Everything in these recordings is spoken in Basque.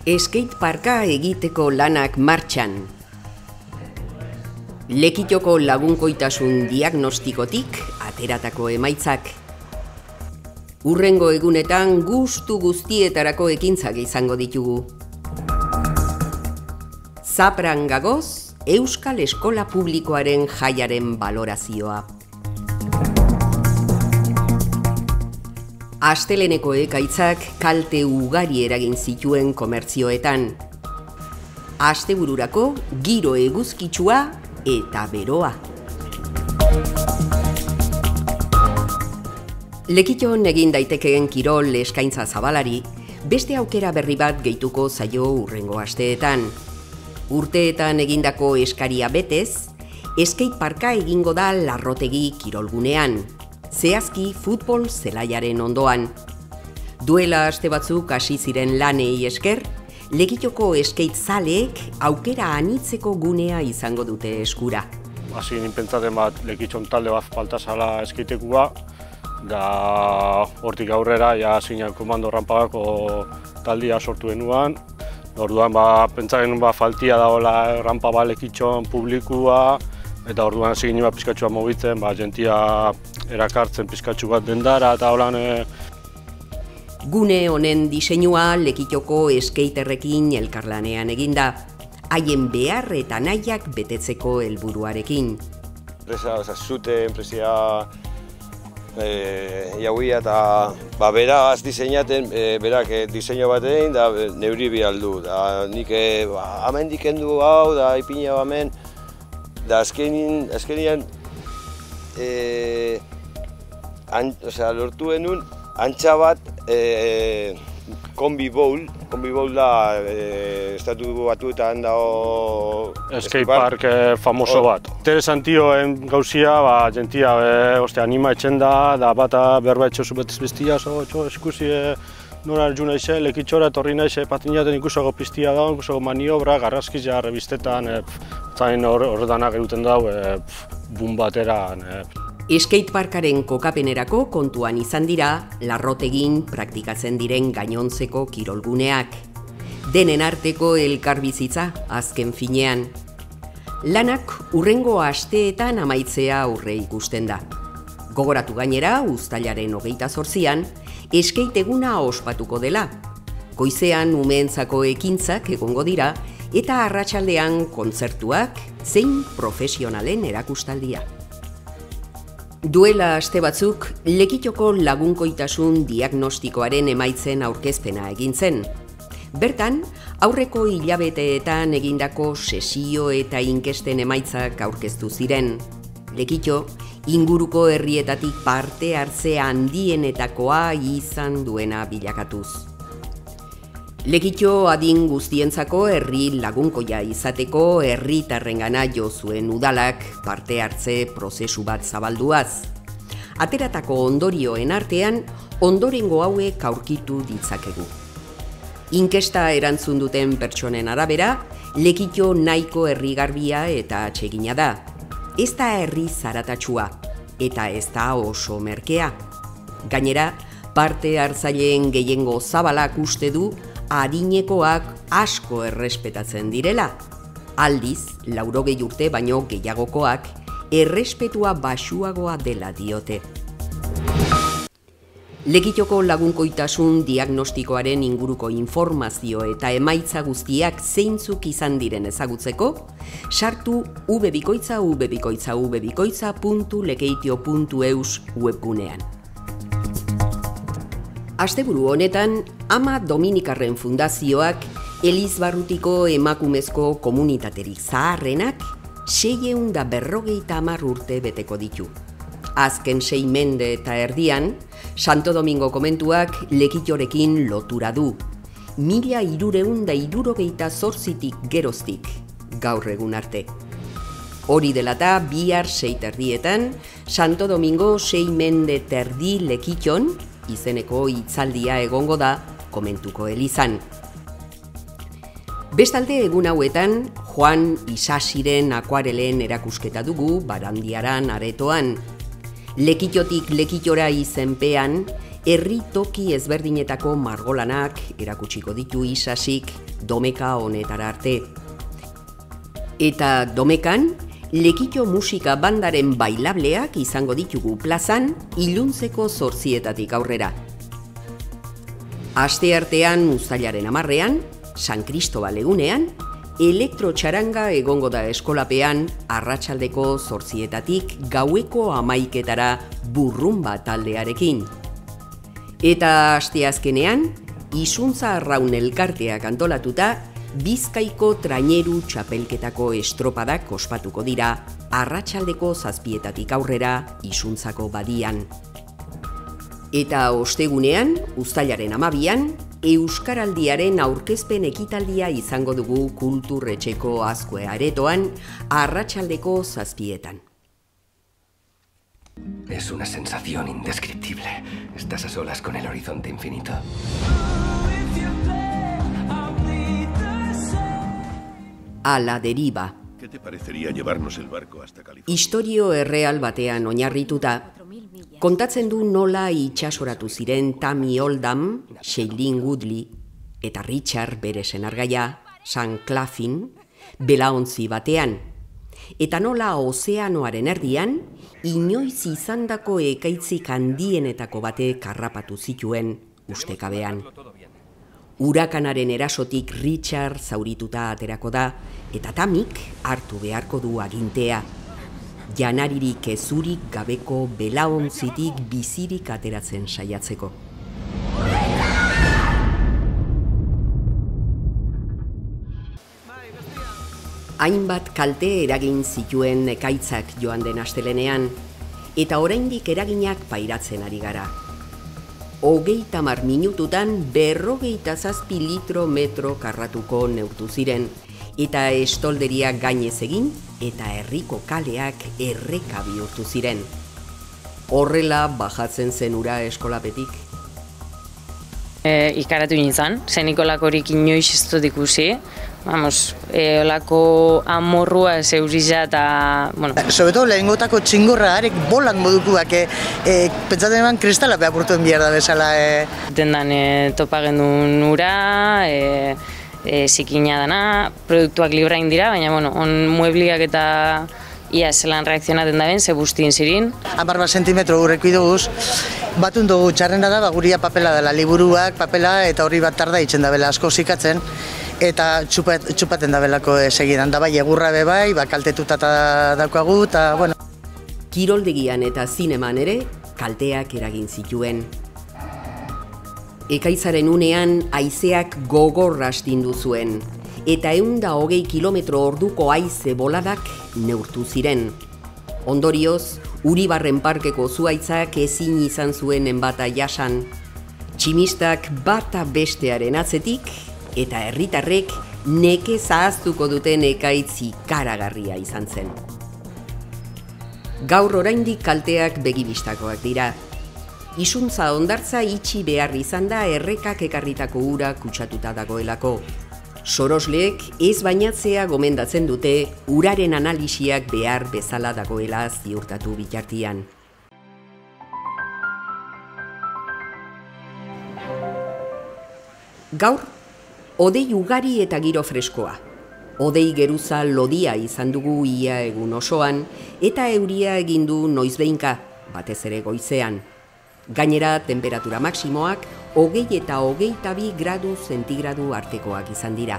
Skate parka egiteko lanak martxan. Lekitoko lagunkoitasun diagnostikotik ateratako emaitzak. Hurrengo egunetan gustu guztietarako ekintzak izango ditugu. Zapran gagoz, Euskal Eskola Publikoaren jaiaren balorazioa. Asteleneko ekaitzak kalte ugari eragin zituen komertzioetan. Astebururako giro eguzkitsua eta beroa. Lekiton egin daitekeen kirol eskaintza zabalari, beste aukera berri bat gehituko zaio hurrengo asteetan. Urteetan egindako eskaria betez, skate parka egingo da Larrotegi kirolgunean, zehazki futbol zelaiaren ondoan. Duela aste batzuk hasi ziren lanei esker, Lekitoko skate zaleek aukera anitzeko gunea izango dute eskura. Hasi ninpentsaten bat Lekiton talde bat faltazala skatekua, da hortik aurrera ja zinean komando rampagako taldia sortu genuan. Orduan pentsatzen faltia dagoela rampa bat Lekiton publikua, eta orduan hasi ginen pizkatxua mobitzen, jentia erakartzen pizkatxu bat dendara eta holan. Gune honen diseinua Lekitoko skaterrekin elkarlanean eginda, haien behar eta nahiak betetzeko helburuarekin. Zute enpresia jauia eta beraz diseinaten, berak diseinu bat egin da neuri bialdu. Nik hemen dikendu hau da ipina hemen, da azkenian lortu genuen antxa bat kombi bowl da estatu batuetan dago skate park famoso bat. Interesantioen gauzia, jentia anima etxen da bata berba etxosu betez bestia, eskusi nora erju naize, Lekitxora etorri naize, patinaten ikusago piztia da, ikusago maniobra, garrazkizia, revistetan, zain horretanak eruten dau, bun bateran. Skateparkaren kokapenerako kontuan izan dira Larrotegin praktikatzen diren gainontzeko kirolguneak. Denen arteko elkarbizitza azken finean. Lanak hurrengo asteetan amaitzea aurre ikusten da. Gogoratu gainera, uztailaren 28an, skate eguna ospatuko dela. Goizean umeentzako ekintzak egongo dira eta arratsaldean kontzertuak zein profesionalen erakustaldia. Duela aste batzuk, Lekitoko lagunkoitasun diagnostikoaren emaitzen aurkezpena egin zen. Bertan, aurreko hilabeteetan egindako sesio eta inkesten emaitzak aurkeztu ziren. Lekito, inguruko herrietatik parte hartze handienetakoa izan duena bilakatuz. Lekito adin guztientzako herri lagunkoia izateko herritarrengana jo zuen udalak parte hartze prozesu bat zabalduaz. Ateratako ondorioen artean, ondorengo hauek aurkitu ditzakegu. Inkesta erantzun duten pertsonen arabera, Lekito nahiko herrigarbia eta atsegina da. Ez da herri zaratatsua, eta ez da oso merkea. Gainera, parte hartzaileen gehiengo zabalak uste du adinekoak asko errespetatzen direla. Aldiz, 80 urte baino gehiagokoak errespetua baxuagoa dela diote. Lekitoko lagunkoitasun diagnostikoaren inguruko informazio eta emaitza guztiak zeintzuk izan diren ezagutzeko, sartu www.lekeitio.eus webgunean. Asteburu honetan, Ama Dominikarren Fundazioak Elizbarrutiko emakumezko komunitaterik zaharrenak 650 urte beteko ditu. Azken 6 mende eta erdian, Santo Domingo komentuak Lekitorekin lotura du. 1368tik geroztik, gaur egun arte. Hori dela eta bihar 6:30 Santo Domingo 6 mende terdi Lekiton izeneko hitzaldia egongo da komentuko elizan. Bestalde egun hauetan, Juan Isasiren akuarelen erakusketa dugu Barandiaran aretoan. Lekitotik Lekitora izenpean, herri toki ezberdinetako margolanak erakutsiko ditu Isasik domeka honetara arte. Eta domekan, Lekitxo musika bandaren bailableak izango ditugu plazan iluntzeko 8:00 aurrera. Asteartean uztailaren 10ean, San Kristobal egunean, elektrotxaranga egongo da eskolapean arratsaldeko 8:00 gaueko 11:00 burrumba taldearekin. Eta asteazkenean, Izuntza Arraun elkarteak antolatuta, Bizkaiko traineru txapelketako estropadak ospatuko dira arratsaldeko 7:00 aurrera Izuntzako badian. Eta ostegunean, uztailaren 12ean, Euskaraldiaren aurkezpen ekitaldia izango dugu Kulturretxeko Azkue aretoan arratsaldeko 7:00. Es una sensación indescriptible. Estás a solas con el horizonte infinito. A la deriva. ¿Qué te parecería llevarnos el barco hasta California? Istorio erreal batean oinarrituta, kontatzen du nola itxasoratu ziren Tammy Oldham, Shailene Woodley eta Richard bere senargaia, Sam Claflin, belaontzi batean, eta nola ozeanoaren erdian, inoiz izandako ekaitzik handienetako batek harrapatu zituen ustekabean. Hurakanaren erasotik Richard zaurituta aterako da, eta Tammyk hartu beharko du agintea. Janaririk ezurik gabeko belaontzitik bizirik ateratzen saiatzeko. Hainbat kalte eragin zituen ekaitzak joan den astelenean, eta oraindik eraginak pairatzen ari gara. 30 minututan 57 litro metro karratuko neurtu ziren, eta estolderiak gainez egin eta herriko kaleak erreka bihurtu ziren. Horrela bajatzen zen ura eskolapetik. Ikaratu nintzen, zenikolakorik inoiz ez dut ikusi. Vamos, olako amorrua zeuriza eta... Bueno. Sobre todo lehengotako txingorra arek bolak modukuak, pentsatzen eman kristala behapurtuen bierda bezala. Dendan topa gendun ura, zikina dana, produktuak librain dira, baina bueno, on muebliak eta ia zelan reakzionaten da ben, ze bustin zirin. 10 sentimetro gurreko iduguz, batun dugu txarrena da, guria papela dela, liburuak, papela, eta hori bat tarda itzen da bela asko zikatzen, eta txupaten da belako segidan, da bai egurra bebai, kaltetuta daukagu, eta bueno. Kiroldegian eta zineman ere, kalteak eragin zituen. Ekaitzaren unean haizeak gogorra astindu zuen, eta 120 kilometro orduko haize boladak neurtu ziren. Ondorioz, Uribarren parkeko zuhaitzak ezin izan zuen enbata jasan. Tximistak bata bestearen atzetik, eta herritarrek neke zahaztuko duten ekaitz ikaragarria izan zen. Gaur oraindik kalteak begibistakoak dira. Izuntza hondartza itxi behar izan da errekak ekarritako ura kutsatuta dagoelako. Sorosleek ez bainatzea gomendatzen dute uraren analisiak behar bezala dagoela ziurtatu bitartian. Gaur, hodei ugari eta giro freskoa. Hodei geruza lodia izan dugu ia egun osoan, eta euria egindu noizbeinka, batez ere goizean. Gainera, temperatura maksimoak 20 eta 22 gradu zentigradu artekoak izan dira.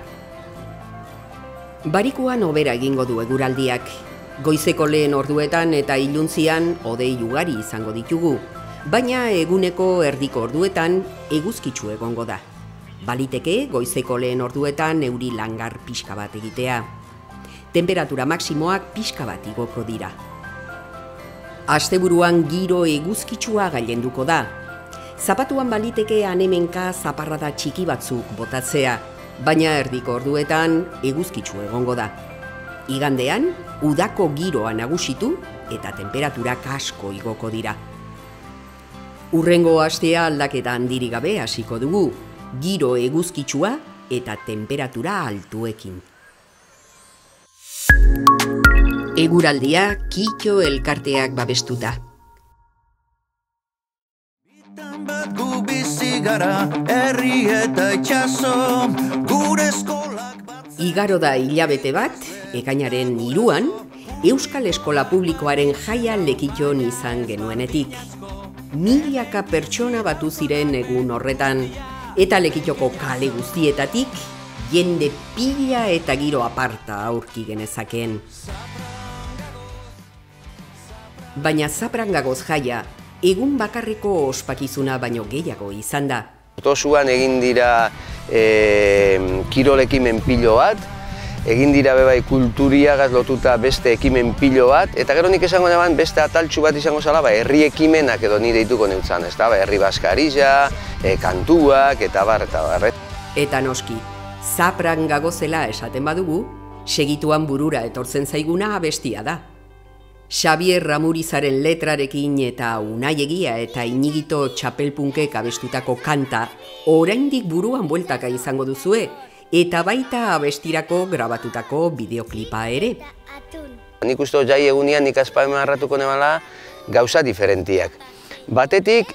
Barikuan hobera egingo du eguraldiak. Goizeko lehen orduetan eta iluntzian hodei ugari izango ditugu, baina eguneko erdiko orduetan eguzkitsu egongo da. Baliteke goizeko lehen orduetan euri langar pixka bat egitea. Temperatura maksimoak pixka bat igoko dira. Asteburuan giro eguzkitsua gailenduko da. Zapatuan baliteke anemenka zaparrada txiki batzuk botatzea, baina erdiko orduetan eguzkitsu egongo da. Igandean, udako giroa nagusitu eta temperaturak asko igoko dira. Hurrengo astea aldaketa handirik gabe hasiko dugu, giro eguzkitsua eta temperatura altuekin. Eguraldia Kitxo elkarteak babestuta. Bizi gara, herri eta itxaso, Igaro da hilabete bat, ekainaren 3an, Euskal Eskola Publikoaren jaia Lekiton izan genuenetik. Milaka pertsona batu ziren egun horretan, eta Lekitoko kale guztietatik, jende pila eta giro aparta aurki genezakeen. Baina Zaprangagoz jaia, egun bakarreko ospakizuna baino gehiago izan da. Ortosuan egin dira kirol ekimen pilo bat, egin dira bebai kulturiagaz lotuta beste ekimen pilo bat, eta gero nik esango neban beste ataltxu bat izango zala, herri ekimenak edo ni deituko neutzan, ez da, herri baskaria, kantuak, eta bar. Eta noski, Zaprangagozela esaten badugu, segituan burura etortzen zaiguna abestia da. Xabier Ramurizaren letrarekin eta Unai Egia eta Iñigito Txapelpunkek abestutako kanta oraindik buruan bueltaka izango duzue, eta baita abestirako grabatutako bideoklipa ere. Nik uste jai egunean nik azpamarratuko nebala gauza diferentiak. Batetik,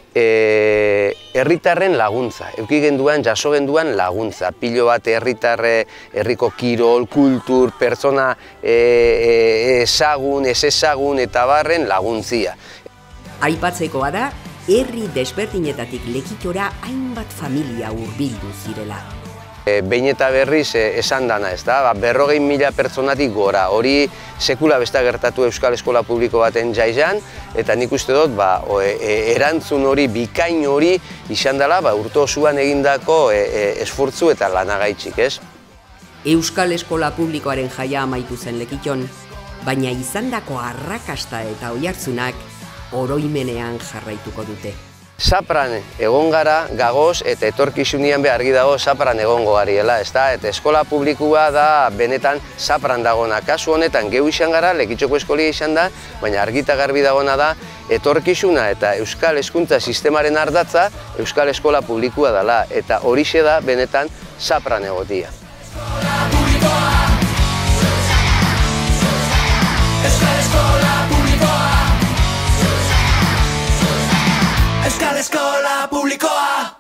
herritarren laguntza, eduki genduan, jaso genduan laguntza. Pilo bat herriko kirol, kultur, pertsona ezagun, ez ezagun eta barren laguntzia. Aipatzekoa da, herri desberdinetatik Lekitora hainbat familia hurbildu zirela. Behin eta berriz esan dana, ez da, 40.000 pertsonatik gora, hori sekula besta gertatu Euskal Eskola Publiko baten jaizan, eta nik uste dut, erantzun hori, bikain hori izan dela, urte osoan egindako esfortzu eta lanagaitzik, ez? Euskal Eskola Publikoaren jaia amaitu zen Lekiton, baina izandako arrakasta eta oihartzunak oroimenean jarraituko dute. Zapran egon gara, gagoz, eta etorkizunean argi dago Zapran egongo gariela, ez da? Eta eskola publikoa da benetan Zapran dagona. Kasu honetan geu izan gara, Lekitxoko eskolia izan da, baina argita garbi dagona da, etorkizuna eta Euskal Hezkuntza sistemaren ardatza Euskal Eskola Publikoa dela, eta horixe da benetan Zapran egotia. Euskal Eskola Publikoa